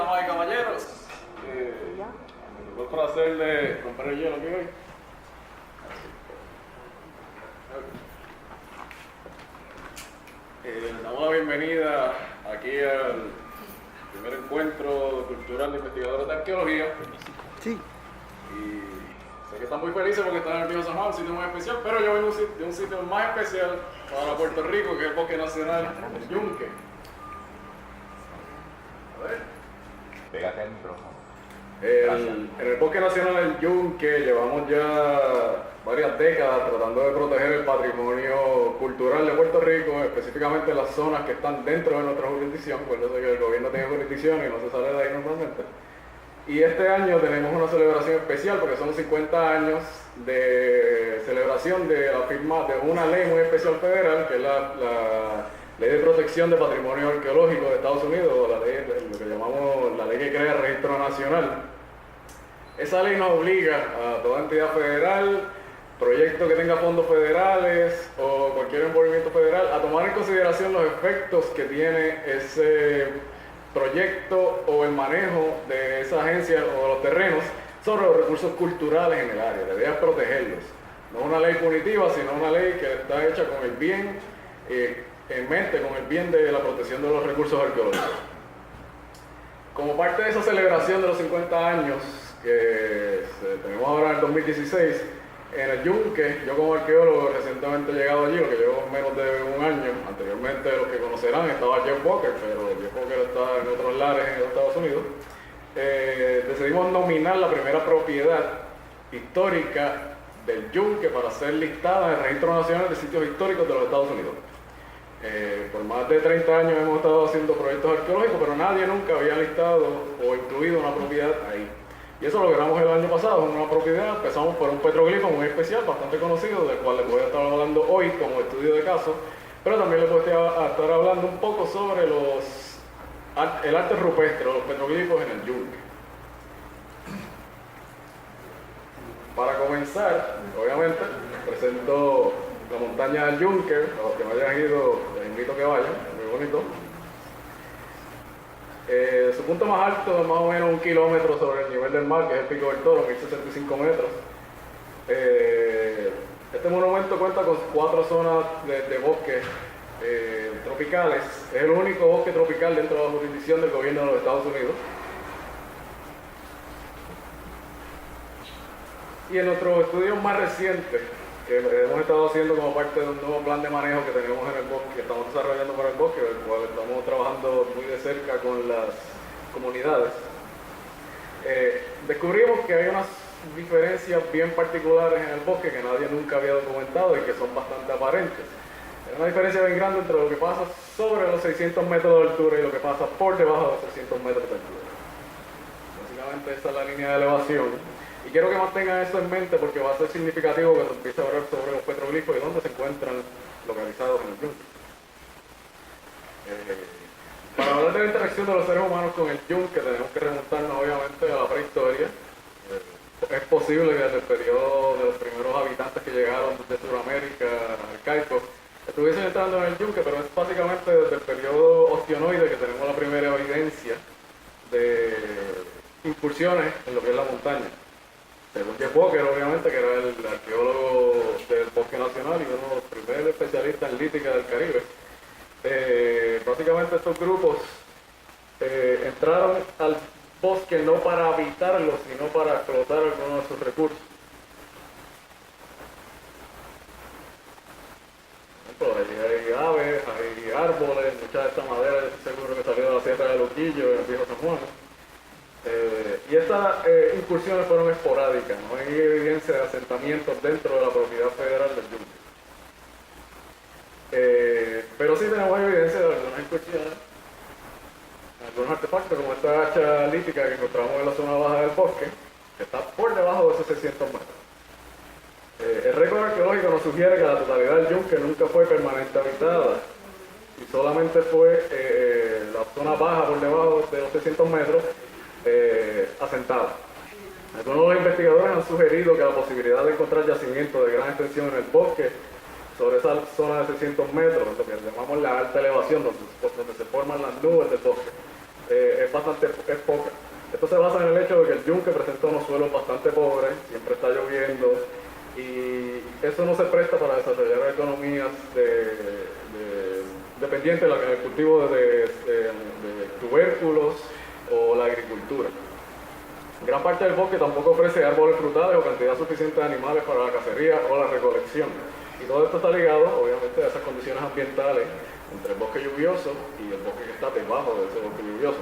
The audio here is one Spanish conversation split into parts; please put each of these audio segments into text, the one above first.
Damas y caballeros, un placer de comprar el hielo aquí hoy. Damos la bienvenida aquí al primer encuentro cultural de investigadores de arqueología. Sí. Y sé que están muy felices porque están en el Viejo San Juan, un sitio muy especial, pero yo vengo de un sitio más especial para Puerto Rico, que es el Bosque Nacional del Yunque. A ver. Pégate al micrófono. En el Bosque Nacional del Yunque llevamos ya varias décadas tratando de proteger el patrimonio cultural de Puerto Rico, específicamente las zonas que están dentro de nuestra jurisdicción. Acuérdense que el gobierno tiene jurisdicción y no se sale de ahí normalmente. Y este año tenemos una celebración especial porque son 50 años de celebración de la firma de una ley muy especial federal, que es la Ley de Protección de Patrimonio Arqueológico de Estados Unidos, la ley, lo que llamamos la ley que crea el Registro Nacional. Esa ley nos obliga a toda entidad federal, proyecto que tenga fondos federales o cualquier envolvimiento federal, a tomar en consideración los efectos que tiene ese proyecto o el manejo de esa agencia o los terrenos sobre los recursos culturales en el área. La idea es protegerlos. No es una ley punitiva, sino una ley que está hecha con el bien en mente, con el bien de la protección de los recursos arqueológicos. Como parte de esa celebración de los 50 años que tenemos ahora en el 2016, en el Yunque, yo como arqueólogo recientemente llegado allí, lo que llevo menos de un año, anteriormente los que conocerán estaba Jeff Walker, pero Jeff Walker está en otros lares en Estados Unidos, decidimos nominar la primera propiedad histórica del Yunque para ser listada en el Registro Nacional de Sitios Históricos de los Estados Unidos. Por más de 30 años hemos estado haciendo proyectos arqueológicos, pero nadie nunca había listado o incluido una propiedad ahí. Y eso lo logramos el año pasado, una propiedad. Empezamos por un petroglifo muy especial, bastante conocido, del cual les voy a estar hablando hoy como estudio de caso, pero también les voy a estar hablando un poco sobre el arte rupestre, los petroglifos en el Yunque. Para comenzar, obviamente, presento la montaña del Yunque. A los que no hayan ido, les invito a que vayan, es muy bonito. Su punto más alto es más o menos 1 kilómetro sobre el nivel del mar, que es el Pico del Toro, 1065 metros. Este monumento cuenta con 4 zonas de bosques tropicales. Es el único bosque tropical dentro de la jurisdicción del gobierno de los Estados Unidos. Y en nuestros estudios más recientes, que hemos estado haciendo como parte de un nuevo plan de manejo que tenemos en el bosque, que estamos desarrollando para el bosque, el cual estamos trabajando muy de cerca con las comunidades, descubrimos que hay unas diferencias bien particulares en el bosque que nadie nunca había documentado y que son bastante aparentes. Hay una diferencia bien grande entre lo que pasa sobre los 600 metros de altura y lo que pasa por debajo de los 600 metros de altura. Básicamente esa es la línea de elevación. Y quiero que mantengan eso en mente porque va a ser significativo cuando empiece a hablar sobre los petroglifos y dónde se encuentran localizados en el Yunque. Para hablar de la interacción de los seres humanos con el Yunque tenemos que remontarnos obviamente a la prehistoria. Es posible que desde el periodo de los primeros habitantes que llegaron desde Sudamérica arcaico estuviesen entrando en el Yunque, pero es básicamente desde el periodo ostionoide que tenemos la primera evidencia de incursiones en lo que es la montaña. Según Jeff Walker, obviamente, que era el arqueólogo del Bosque Nacional y uno de los primeros especialistas en lítica del Caribe, básicamente estos grupos entraron al bosque no para habitarlo, sino para explotar algunos de sus recursos. Por ejemplo, hay aves, hay árboles, mucha de esta madera, seguro que salió de la Sierra de Luquillo, en el Viejo San Juan. Y estas incursiones fueron esporádicas, no hay evidencia de asentamientos dentro de la propiedad federal del Yunque. Pero sí tenemos evidencia de algunas incursiones, algunos artefactos como esta hacha lítica que encontramos en la zona baja del bosque, que está por debajo de esos 600 metros. El récord arqueológico nos sugiere que la totalidad del Yunque nunca fue permanente habitada y solamente fue la zona baja por debajo de los 600 metros asentada. Algunos de los investigadores han sugerido que la posibilidad de encontrar yacimientos de gran extensión en el bosque sobre esa zona de 600 metros, lo que llamamos la alta elevación, donde se forman las nubes del bosque, es poca. Esto se basa en el hecho de que el yunque presenta unos suelos bastante pobres, siempre está lloviendo y eso no se presta para desarrollar economías dependientes del cultivo de tubérculos o la agricultura. Gran parte del bosque tampoco ofrece árboles frutales o cantidad suficiente de animales para la cacería o la recolección. Y todo esto está ligado, obviamente, a esas condiciones ambientales entre el bosque lluvioso y el bosque que está debajo de ese bosque lluvioso.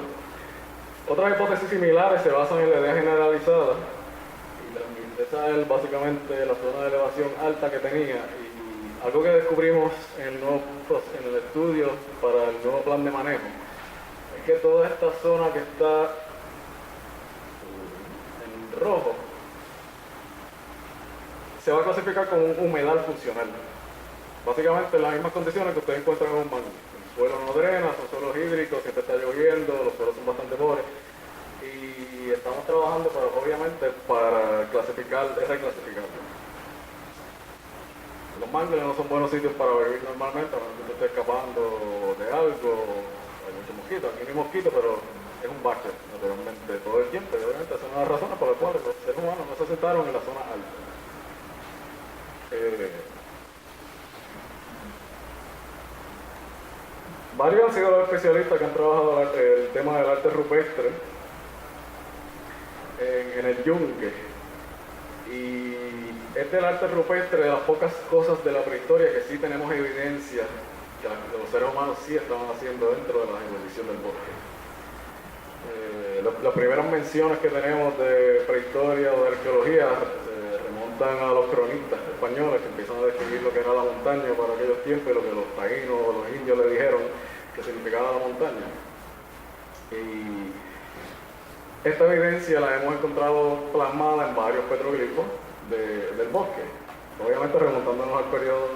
Otras hipótesis similares se basan en la idea generalizada, y esa es básicamente la zona de elevación alta que tenía, y algo que descubrimos en el estudio para el nuevo plan de manejo, es que toda esta zona que está en rojo, se va a clasificar como un humedal funcional. Básicamente las mismas condiciones que ustedes encuentran en un mangle. El suelo no drena, son suelos hídricos, siempre está lloviendo, los suelos son bastante pobres. Y estamos trabajando obviamente para reclasificarlo. Los mangles no son buenos sitios para vivir normalmente, a menos que usted esté escapando de algo, hay muchos mosquitos, aquí no hay mosquitos, pero es un bache naturalmente todo el tiempo, y obviamente esa es una de las razones por las cuales los seres humanos no se asentaron en la zona alta. Varios han sido los especialistas que han trabajado el tema del arte rupestre en el yunque, y este es el arte rupestre de las pocas cosas de la prehistoria que sí tenemos evidencia que los seres humanos sí estaban haciendo dentro de la evolución del bosque. Las primeras menciones que tenemos de prehistoria o de arqueología remontan a los cronistas españoles que empiezan a describir lo que era la montaña para aquellos tiempos y lo que los taínos o los indios le dijeron que significaba la montaña. Y esta evidencia la hemos encontrado plasmada en varios petroglifos del bosque, obviamente remontándonos al periodo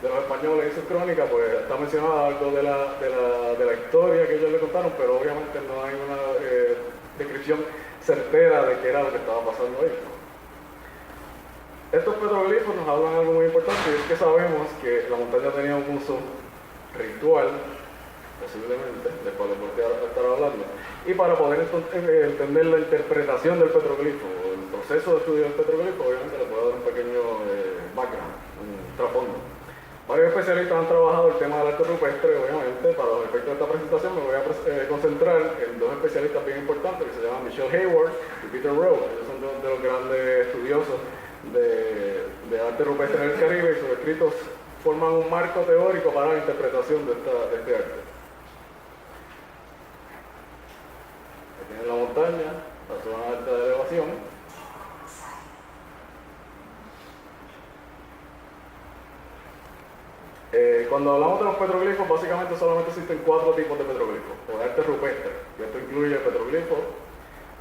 de los españoles y sus crónicas, pues está mencionado algo de la historia que ellos le contaron, pero obviamente no hay una descripción certera de qué era lo que estaba pasando ahí. Estos petroglifos nos hablan de algo muy importante, y es que sabemos que la montaña tenía un uso ritual, posiblemente, del cual les voy a estar hablando, y para poder entender la interpretación del petroglifo, o el proceso de estudio del petroglifo, obviamente le puedo dar un pequeño background, un trasfondo. Varios especialistas han trabajado el tema del arte rupestre, obviamente. Para los efectos de esta presentación me voy a concentrar en dos especialistas bien importantes que se llaman Michelle Hayward y Peter Rowe. Ellos son dos de los grandes estudiosos de arte rupestre en el Caribe, y sus escritos forman un marco teórico para la interpretación de este arte. Aquí tienen la montaña, la zona alta de elevación. Cuando hablamos de los petroglifos, básicamente solamente existen 4 tipos de petroglifos, o de arte rupestre. Y esto incluye petroglifos,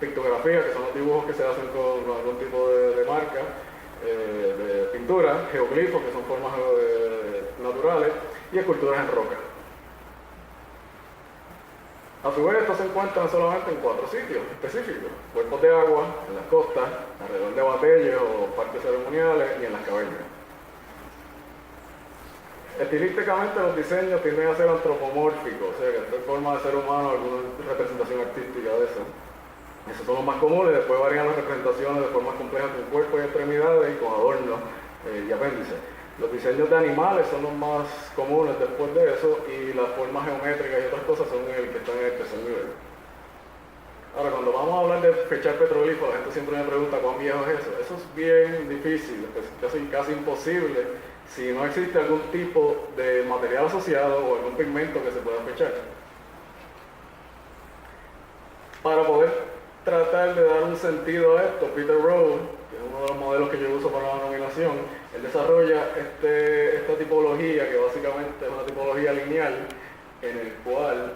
pictografía, que son los dibujos que se hacen con algún tipo de marca, de pintura, geoglifos, que son formas naturales, y esculturas en roca. A su vez, estos se encuentran solamente en 4 sitios específicos: cuerpos de agua, en las costas, alrededor de batalles o parques ceremoniales, y en las cavernas. Estilísticamente los diseños tienden a ser antropomórficos, o sea que en forma de ser humano, alguna representación artística de eso. Esos son los más comunes. Después varían las representaciones de formas complejas con cuerpo y extremidades y con adornos y apéndices. Los diseños de animales son los más comunes después de eso, y las formas geométricas y otras cosas son el que están en el tercer nivel. Ahora, cuando vamos a hablar de fechar petroglifos, la gente siempre me pregunta cuán viejo es eso. Eso es bien difícil, es casi imposible si no existe algún tipo de material asociado o algún pigmento que se pueda fechar. Para poder tratar de dar un sentido a esto, Peter Rowe, que es uno de los modelos que yo uso para la nominación, él desarrolla esta tipología, que básicamente es una tipología lineal, en el cual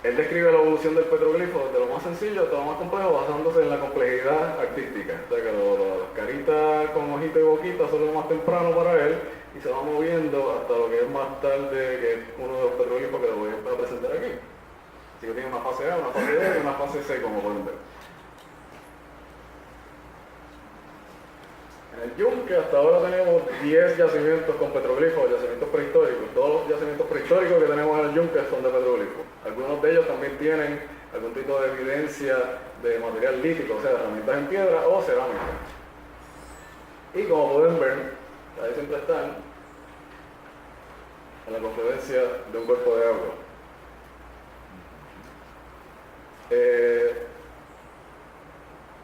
él describe la evolución del petroglifo desde lo más sencillo hasta lo más complejo, basándose en la complejidad artística. O sea que las caritas con ojito y boquita son lo más temprano para él, y se va moviendo hasta lo que es más tarde, que es uno de los petroglifos que les voy a presentar aquí. Así que tiene una fase A, una fase B y una fase C, como pueden ver. En el yunque hasta ahora tenemos 10 yacimientos con petroglifos, yacimientos prehistóricos. Todos los yacimientos prehistóricos históricos que tenemos en el yunque son de petroglifos. Algunos de ellos también tienen algún tipo de evidencia de material lítico, o sea, herramientas en piedra o cerámica. Y como pueden ver, ahí siempre están en la confluencia de un cuerpo de agua.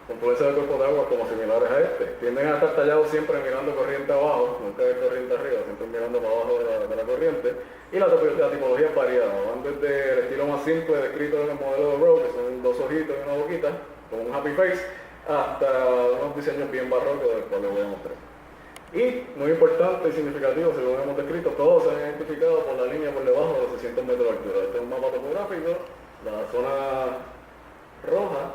Confluencia de cuerpos de agua como similares a este. Tienden a estar tallados siempre mirando corriente abajo, nunca de corriente arriba, siempre mirando para abajo de la corriente. Y la tipología es variada, van desde el estilo más simple descrito en el modelo de Rowe, que son dos ojitos y una boquita, como un happy face, hasta unos diseños bien barrocos, del cual les voy a mostrar. Y, muy importante y significativo, según hemos descrito, todos se han identificado por la línea por debajo de los 600 metros de altura. Este es un mapa topográfico, la zona roja,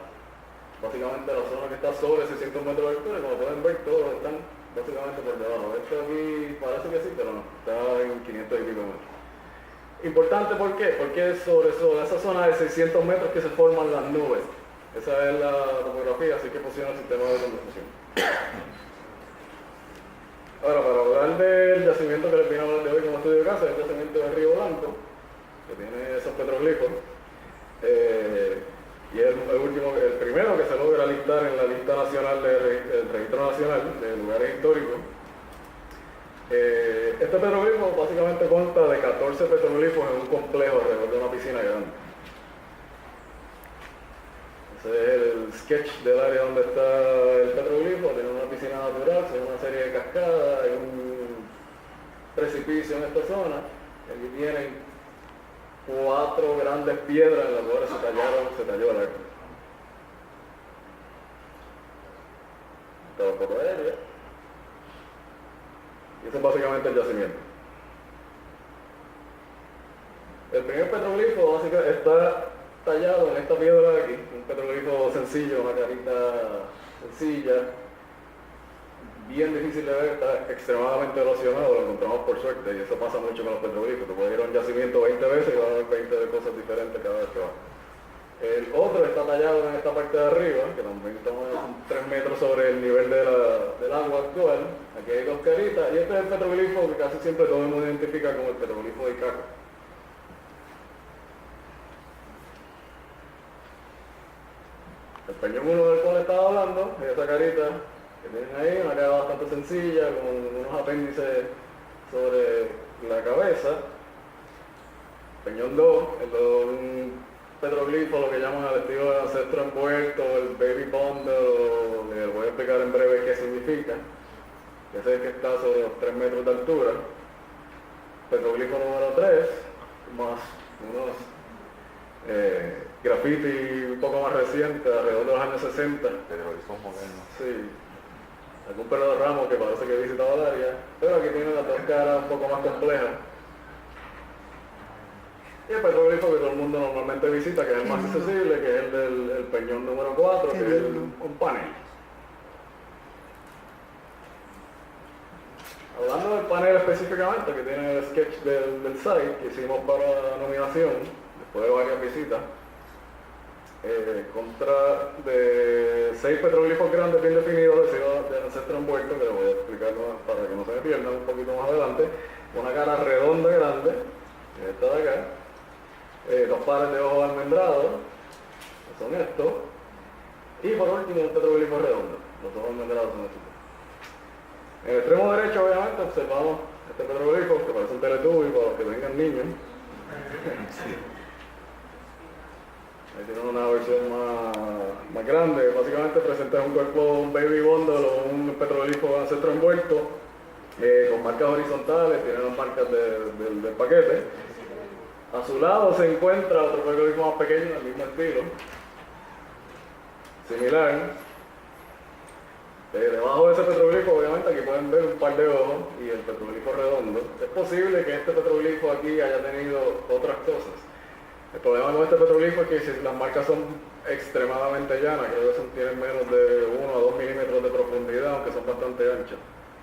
básicamente la zona que está sobre 600 metros de altura, y como pueden ver, todos están básicamente por debajo. Esto aquí parece que sí, pero no, está en 500 y pico metros. Importante, ¿por qué? Porque es sobre esa zona de 600 metros que se forman las nubes. Esa es la topografía, así que funciona el sistema de condensación. Ahora, para hablar del yacimiento que les vine a hablar de hoy como estudio de casa, es el yacimiento de Río Blanco, que tiene esos petroglifos. Y es el primero que se logra listar en la lista nacional del Registro Nacional de Lugares Históricos. Este petroglifo básicamente consta de 14 petroglifos en un complejo alrededor de una piscina grande. Ese es el sketch del área donde está el petroglifo. Tiene una piscina natural, tiene una serie de cascadas, hay un precipicio en esta zona. Aquí tienen 4 grandes piedras en las cuales se talló el arco. Esta es la foto aérea. Y ese es básicamente el yacimiento. El primer petroglifo básicamente está tallado en esta piedra de aquí, un petroglifo sencillo, una carita sencilla, bien difícil de ver, está extremadamente erosionado, lo encontramos por suerte, y eso pasa mucho con los petroglifos. Tú puedes ir a un yacimiento 20 veces y vas a ver 20 de cosas diferentes cada vez que vas. El otro está tallado en esta parte de arriba, que también son 3 metros sobre el nivel del agua actual. Aquí hay 2 caritas, y este es el petroglifo que casi siempre todo el mundo identifica como el petroglifo de Icaco. El peñón 1 del cual estaba hablando, es esa carita que tienen ahí, una cara bastante sencilla, con unos apéndices sobre la cabeza. Peñón 2, un petroglifo, lo que llaman al estilo de ancestro envuelto, el baby bundle, les voy a explicar en breve qué significa. Ese es el que está sobre los 3 metros de altura. Petroglifo número 3, más unos graffiti un poco más reciente, alrededor de los años 60. Petroglifos modernos. Sí. Algún Pedro Ramos que parece que visitaba el área, pero aquí tiene las 2 caras un poco más complejas. Y el petroglifo que todo el mundo normalmente visita, que es el más accesible, que es el del Peñón número 4, que es un panel. Hablando del panel específicamente, que tiene el sketch del site que hicimos para la nominación, después de varias visitas, contra de 6 petroglifos grandes bien definidos de ancestro envuelto, que les voy a explicar para que no se me pierdan un poquito más adelante. Una cara redonda grande, esta de acá, 2 pares de ojos almendrados, que son estos, y por último un petroglifo redondo. Los ojos almendrados son estos. En el extremo derecho, obviamente, observamos este petroglifo que parece un teletubby para los que tengan niños. Ahí tienen una versión más grande, básicamente presenta un cuerpo, un baby bundle o un petroglifo de ancestro envuelto, con marcas horizontales, tiene las marcas del paquete. A su lado se encuentra otro petroglifo más pequeño, del mismo estilo, similar. Debajo de ese petroglifo, obviamente, aquí pueden ver un par de ojos y el petroglifo redondo. Es posible que este petroglifo aquí haya tenido otras cosas. El problema con este petroglifo es que si las marcas son extremadamente llanas, creo que tienen menos de 1 a 2 milímetros de profundidad, aunque son bastante anchas.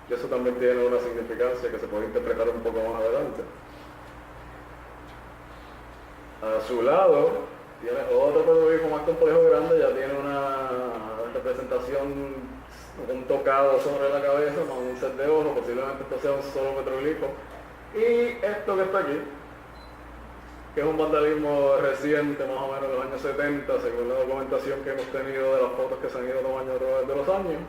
Y eso también tiene una significancia que se puede interpretar un poco más adelante. A su lado tiene otro petroglifo más complejo grande, ya tiene una representación, un tocado sobre la cabeza, más un set de ojos, posiblemente esto sea un solo petroglifo. Y esto que está aquí, que es un vandalismo reciente, más o menos de los años 70, según la documentación que hemos tenido de las fotos que se han ido tomando a través de los años.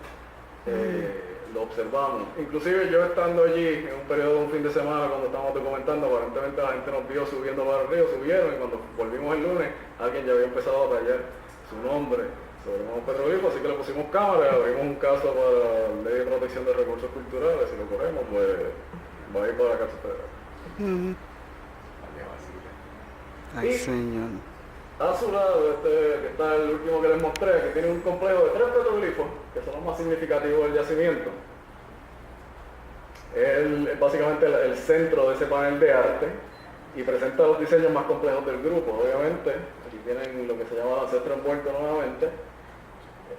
Lo observamos. Inclusive yo estando allí en un periodo de un fin de semana cuando estábamos documentando, aparentemente la gente nos vio subiendo para el río, subieron, y cuando volvimos el lunes alguien ya había empezado a tallar su nombre sobre unos petroglifos, así que le pusimos cámara, abrimos un caso para la Ley de Protección de Recursos Culturales. Si lo corremos, pues va a ir para la cárcel federal. Ay, señor. A su lado, que está el último que les mostré, que tiene un complejo de 3 petroglifos, que son los más significativos del yacimiento. Es básicamente el centro de ese panel de arte y presenta los diseños más complejos del grupo, obviamente. Aquí tienen lo que se llama el ancestro envuelto nuevamente.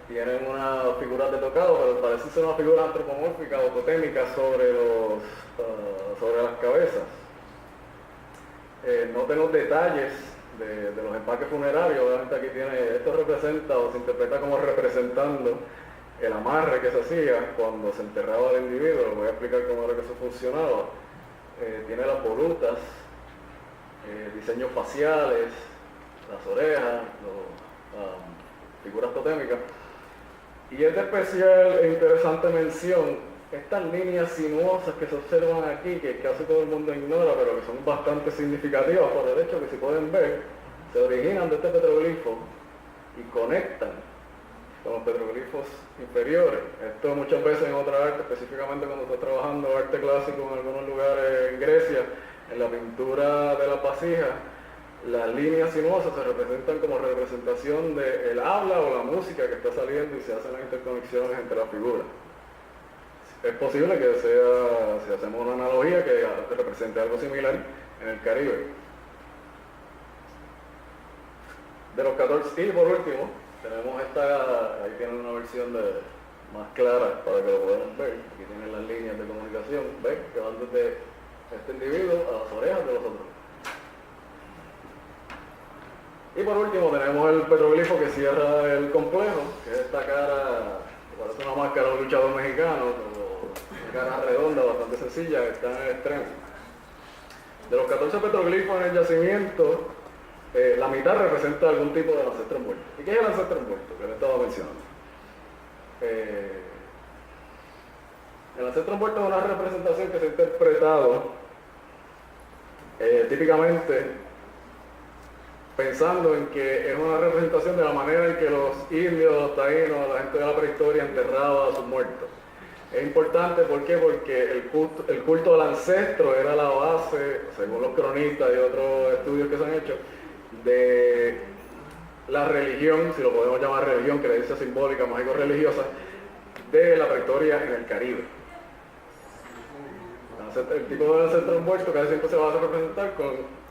Tienen unas figuras de tocado, pero parece ser una figura antropomórfica o totémica sobre las cabezas. No tenemos detalles de los empaques funerarios. Obviamente aquí esto representa o se interpreta como representando el amarre que se hacía cuando se enterraba el individuo. Les voy a explicar cómo era que eso funcionaba. Tiene las volutas, diseños faciales, las orejas, figuras totémicas. Y es de especial e interesante mención estas líneas sinuosas que se observan aquí, que casi todo el mundo ignora, pero que son bastante significativas por el hecho que, si pueden ver, se originan de este petroglifo y conectan con los petroglifos inferiores. Esto muchas veces en otra arte, específicamente cuando está trabajando arte clásico en algunos lugares en Grecia, en la pintura de las vasijas, las líneas sinuosas se representan como representación del habla o la música que está saliendo, y se hacen las interconexiones entre las figuras. Es posible que sea, si hacemos una analogía, que represente algo similar en el Caribe. De los 14, y por último, tenemos ahí tienen una versión más clara para que lo podamos ver. Aquí tienen las líneas de comunicación, ¿ven? Que van desde este individuo a las orejas de los otros. Y por último tenemos el petroglifo que cierra el complejo, que es esta cara, que parece una máscara de un luchador mexicano, una cara redonda, bastante sencilla, que está en el extremo. De los 14 petroglifos en el yacimiento, la mitad representa algún tipo de ancestro envuelto. ¿Y qué es el ancestro envuelto? Que le estaba mencionando. El ancestro envuelto es una representación que se ha interpretado típicamente pensando en que es una representación de la manera en que los indios, los taínos, la gente de la prehistoria enterraba a sus muertos. Es importante, ¿por qué? Porque el culto al ancestro era la base, según los cronistas y otros estudios que se han hecho, de la religión, si lo podemos llamar religión, creencia simbólica, mágico-religiosa, de la prehistoria en el Caribe. El tipo de ancestro envuelto casi siempre se va a representar con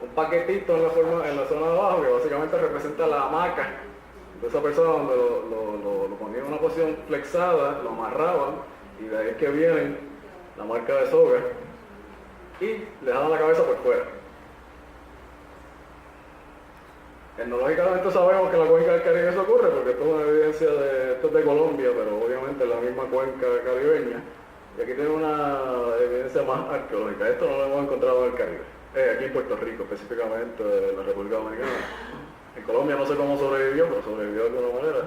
un paquetito en la zona de abajo, que básicamente representa la hamaca de esa persona, donde lo ponían en una posición flexada, lo amarraban, y de ahí es que viene la marca de soga, y le daban la cabeza por fuera. Etnológicamente sabemos que en la cuenca del Caribe eso ocurre, porque esto es una evidencia esto es de Colombia, pero obviamente es la misma cuenca caribeña, y aquí tiene una evidencia más arqueológica. Esto no lo hemos encontrado en el Caribe, aquí en Puerto Rico, específicamente en la República Dominicana. En Colombia no sé cómo sobrevivió, pero sobrevivió de alguna manera.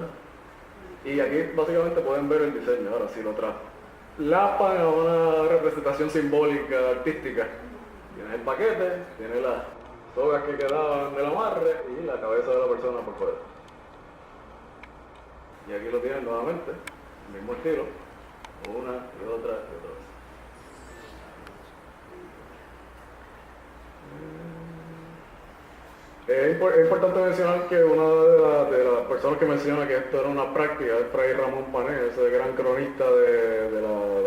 Y aquí básicamente pueden ver el diseño. Ahora, si lo traslapan a una representación simbólica, artística, tienes el paquete, tienes las sogas que quedaban del amarre y la cabeza de la persona por fuera. Y aquí lo tienen nuevamente, el mismo estilo, una y otra y otra vez. Es importante mencionar que una de las personas que menciona que esto era una práctica es Fray Ramón Pané, ese gran cronista de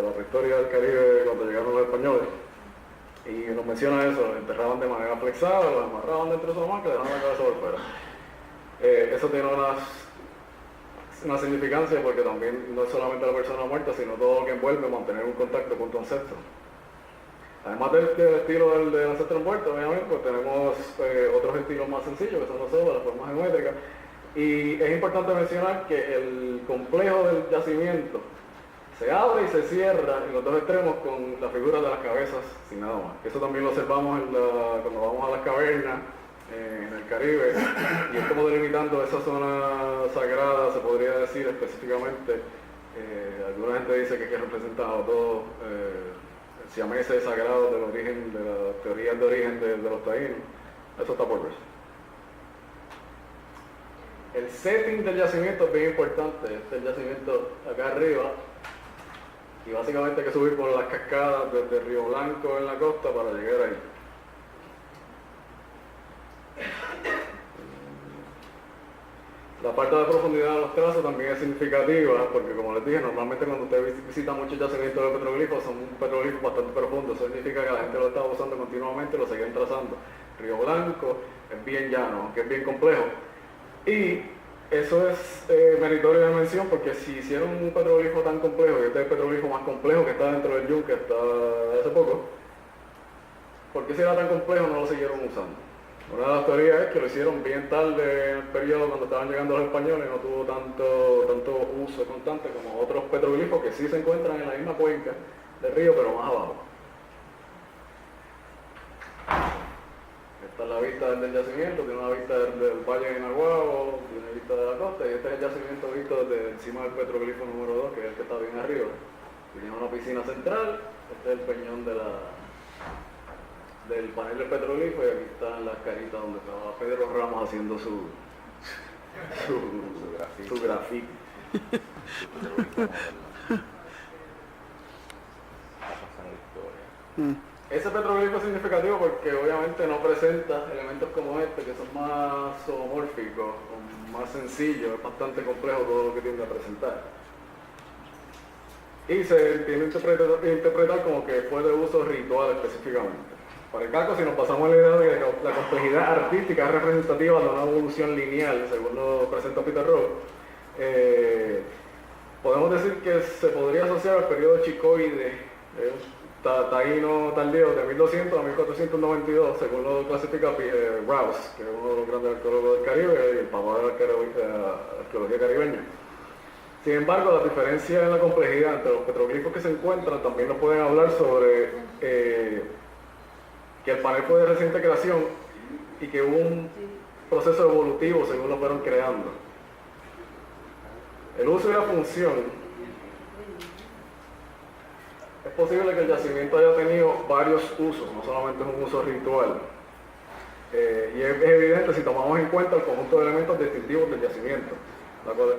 la prehistoria del Caribe cuando llegaron los españoles. Y nos menciona eso, lo enterraban de manera flexada, lo amarraban dentro de su hamaca y dejaban la cabeza por fuera. Eso tiene una significancia, porque también no es solamente la persona muerta, sino todo lo que envuelve mantener un contacto con tu ancestro. Además del estilo del ancestro envuelto, obviamente, pues tenemos otros estilos más sencillos, que son los sogas, las formas geométricas. Y es importante mencionar que el complejo del yacimiento se abre y se cierra en los dos extremos con la figura de las cabezas sin nada más. Eso también lo observamos cuando vamos a las cavernas en el Caribe, y es como delimitando esa zona sagrada, se podría decir específicamente. Alguna gente dice que representa a los dos siameses sagrados del origen, de las teorías de origen de los taínos. Eso está por verse. El setting del yacimiento es bien importante. Este es el yacimiento acá arriba, y básicamente hay que subir por las cascadas desde Río Blanco en la costa para llegar ahí. La parte de profundidad de los trazos también es significativa, porque como les dije, normalmente cuando usted visita muchos yacimientos de petroglifos son petroglifos bastante profundos. Eso significa que la gente lo está usando continuamente y lo siguen trazando. Río Blanco es bien llano, aunque es bien complejo. Y eso es meritorio de mención, porque si hicieron un petroglifo tan complejo, y este es el petroglifo más complejo que está dentro del yunque hasta hace poco, ¿por qué si era tan complejo no lo siguieron usando? Una de las teorías es que lo hicieron bien tarde en el periodo cuando estaban llegando los españoles y no tuvo tanto uso constante como otros petroglifos que sí se encuentran en la misma cuenca del río, pero más abajo. Esta es la vista del yacimiento, tiene una vista del valle de Naguabo, tiene vista de la costa, y este es el yacimiento visto desde encima del petroglifo número 2, que es el que está bien arriba. Tiene una piscina central, este es el peñón del panel del petroglifo, y aquí están las caritas donde estaba Pedro Ramos haciendo su grafito. Ese petroglifo es significativo porque obviamente no presenta elementos como este, que son más zoomórficos, o más sencillos, es bastante complejo todo lo que tiende a presentar. Y se tiene que interpretar como que fue de uso ritual específicamente. Para el caco, si nos pasamos a la idea de que la complejidad artística es representativa de una evolución lineal, según lo presenta Peter Rowe, podemos decir que se podría asociar al periodo chicoide, taíno tardío de 1200 a 1492, según lo clasifica Rouse, que es uno de los grandes arqueólogos del Caribe y el papá de la arqueología caribeña. Sin embargo, las diferencias en la complejidad entre los petroglifos que se encuentran también nos pueden hablar sobre que el panel fue de reciente creación y que hubo un proceso evolutivo según lo fueron creando. El uso y la función. Es posible que el yacimiento haya tenido varios usos, no solamente es un uso ritual. Y es evidente si tomamos en cuenta el conjunto de elementos distintivos del yacimiento.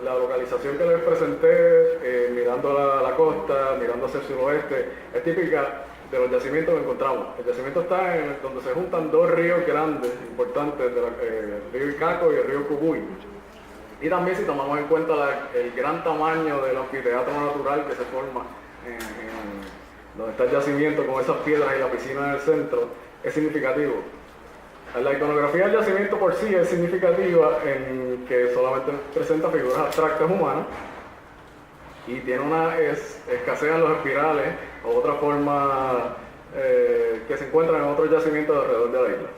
La localización que les presenté, mirando la costa, mirando hacia el suroeste, es típica de los yacimientos que encontramos. El yacimiento está donde se juntan dos ríos grandes, importantes, el río Icaco y el río Cubuy. Y también si tomamos en cuenta el gran tamaño del anfiteatro natural que se forma donde está el yacimiento con esas piedras y la piscina en el centro, es significativo. La iconografía del yacimiento por sí es significativa en que solamente presenta figuras abstractas humanas y tiene escasean los espirales o otra forma que se encuentran en otros yacimientos alrededor de la isla.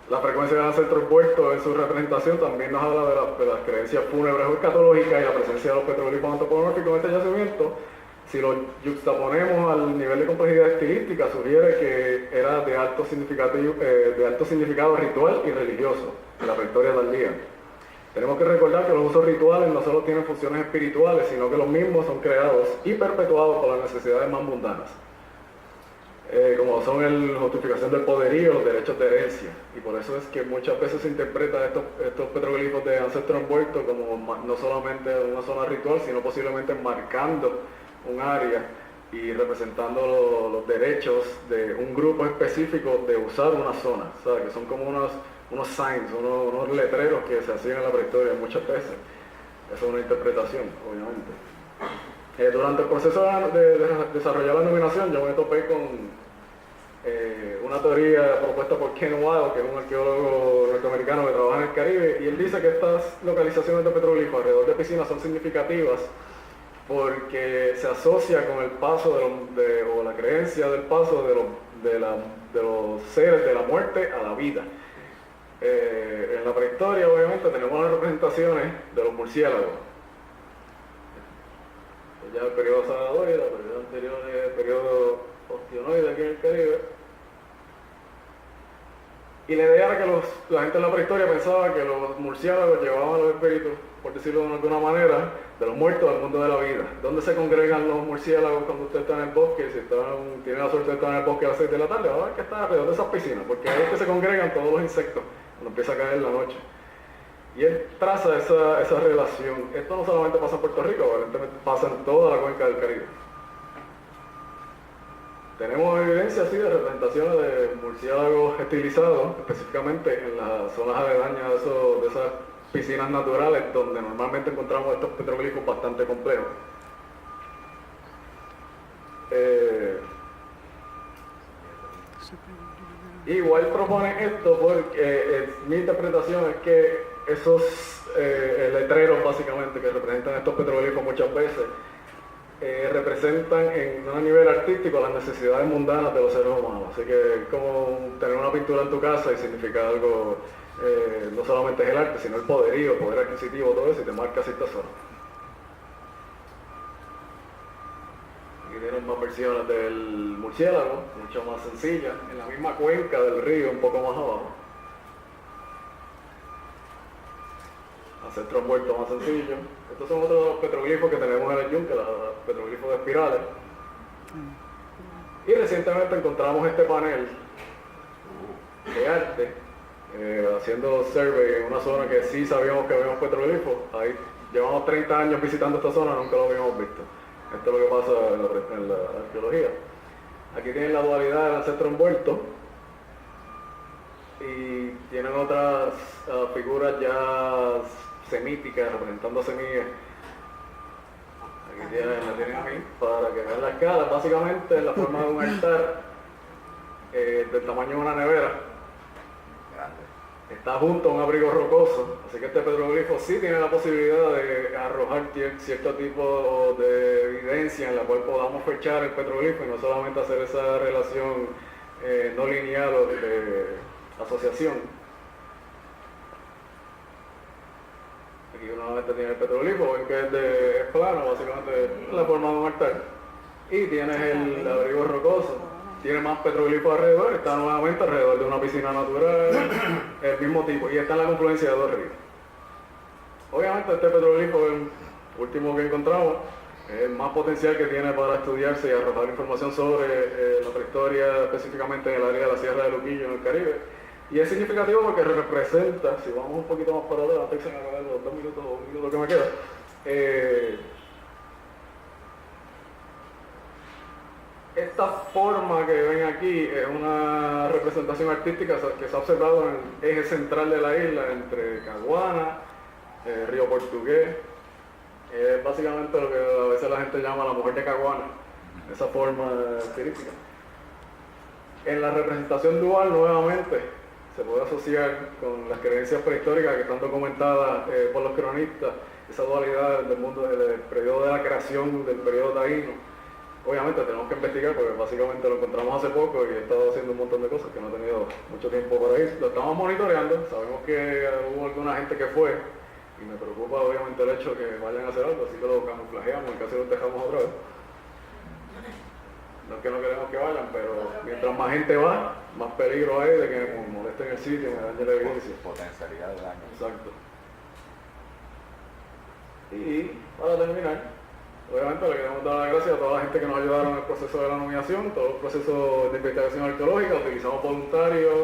La frecuencia de ancestros puestos en su representación también nos habla de las creencias fúnebres o escatológicas y la presencia de los petroglifos antropomórficos en este yacimiento. Si lo juxtaponemos al nivel de complejidad estilística, sugiere que era de alto significado ritual y religioso en la prehistoria tardía. Tenemos que recordar que los usos rituales no solo tienen funciones espirituales, sino que los mismos son creados y perpetuados por las necesidades más mundanas, como son la justificación del poderío, los derechos de herencia. Y por eso es que muchas veces se interpreta estos petroglifos de ancestros envueltos como no solamente una zona ritual, sino posiblemente marcando un área y representando los derechos de un grupo específico de usar una zona, ¿sabes? Que son como unos signs, unos letreros que se hacían en la prehistoria muchas veces. Eso es una interpretación, obviamente. Durante el proceso de desarrollar la nominación, yo me topé con una teoría propuesta por Ken Weil, que es un arqueólogo norteamericano que trabaja en el Caribe, y él dice que estas localizaciones de petroglifos alrededor de piscinas son significativas porque se asocia con el paso o la creencia del paso de los seres de la muerte a la vida. En la prehistoria, obviamente, tenemos las representaciones de los murciélagos. ya el periodo sagadoide, el periodo anterior es el periodo ostionoide aquí en el Caribe. Y la idea era que la gente en la prehistoria pensaba que los murciélagos llevaban a los espíritus, por decirlo de alguna manera, de los muertos al mundo de la vida. ¿Dónde se congregan los murciélagos cuando usted está en el bosque? Si tiene la suerte de estar en el bosque a las 6 de la tarde, va a ver que está alrededor de esas piscinas, porque ahí es que se congregan todos los insectos cuando empieza a caer la noche. Y él traza esa relación. Esto no solamente pasa en Puerto Rico, evidentemente pasa en toda la cuenca del Caribe. Tenemos evidencia así de representaciones de murciélagos estilizados, específicamente en las zonas aledañas de esas piscinas naturales donde normalmente encontramos estos petroglifos bastante complejos. Igual propone esto porque mi interpretación es que esos letreros básicamente que representan estos petroglifos muchas veces representan en un nivel artístico las necesidades mundanas de los seres humanos. Así que es como tener una pintura en tu casa y significa algo, no solamente es el arte, sino el poderío, el poder adquisitivo, todo eso, y te marca cierta zona. Aquí tienen más versiones del murciélago, mucho más sencillas, en la misma cuenca del río, un poco más abajo. Centro envuelto más sencillo. Estos son otros petroglifos que tenemos en el yunque, los petroglifos de espirales. Y recientemente encontramos este panel de arte, haciendo survey en una zona que sí sabíamos que habíamos petroglifos. Ahí llevamos 30 años visitando esta zona, nunca lo habíamos visto. Esto es lo que pasa en la arqueología. Aquí tienen la dualidad del ancestro envuelto y tienen otras figuras ya semíticas representando semillas. Aquí la tienen a mí para que vean la escala. Básicamente es la forma de un altar del tamaño de una nevera. Está junto a un abrigo rocoso, así que este petroglifo sí tiene la posibilidad de arrojar cierto tipo de evidencia en la cual podamos fechar el petroglifo y no solamente hacer esa relación no lineal o de asociación. Aquí nuevamente tiene el petroglifo, ven que es plano, básicamente es la forma de un altar. Y tienes el abrigo rocoso, tiene más petroglifos alrededor, está nuevamente alrededor de una piscina natural, el mismo tipo, y está en la confluencia de dos ríos. Obviamente este petroglifo, el último que encontramos, es el más potencial que tiene para estudiarse y arrojar información sobre la prehistoria, específicamente en el área de la Sierra de Luquillo, en el Caribe. Y es significativo porque representa, si vamos un poquito más para atrás, antes que se me acaben los 2 minutos o 1 minuto que me queda, esta forma que ven aquí es una representación artística que se ha observado en el eje central de la isla, entre Caguana, Río Portugués. Es básicamente lo que a veces la gente llama la mujer de Caguana, esa forma estilística. En la representación dual, nuevamente, se puede asociar con las creencias prehistóricas que están documentadas por los cronistas, esa dualidad del mundo del periodo de la creación, del periodo taíno. Obviamente tenemos que investigar porque básicamente lo encontramos hace poco y he estado haciendo un montón de cosas que no he tenido mucho tiempo para ir. Lo estamos monitoreando, sabemos que hubo alguna gente que fue y me preocupa obviamente el hecho de que vayan a hacer algo, así que lo camuflajeamos y casi lo dejamos otra vez. No es que no queremos que vayan, pero mientras más gente va, más peligro hay de que me molesten el sitio, me dañe la evidencia. Potencialidad de daño. Exacto. Y para terminar, obviamente le queremos dar las gracias a toda la gente que nos ayudaron en el proceso de la nominación, todo el proceso de investigación arqueológica, utilizamos voluntarios,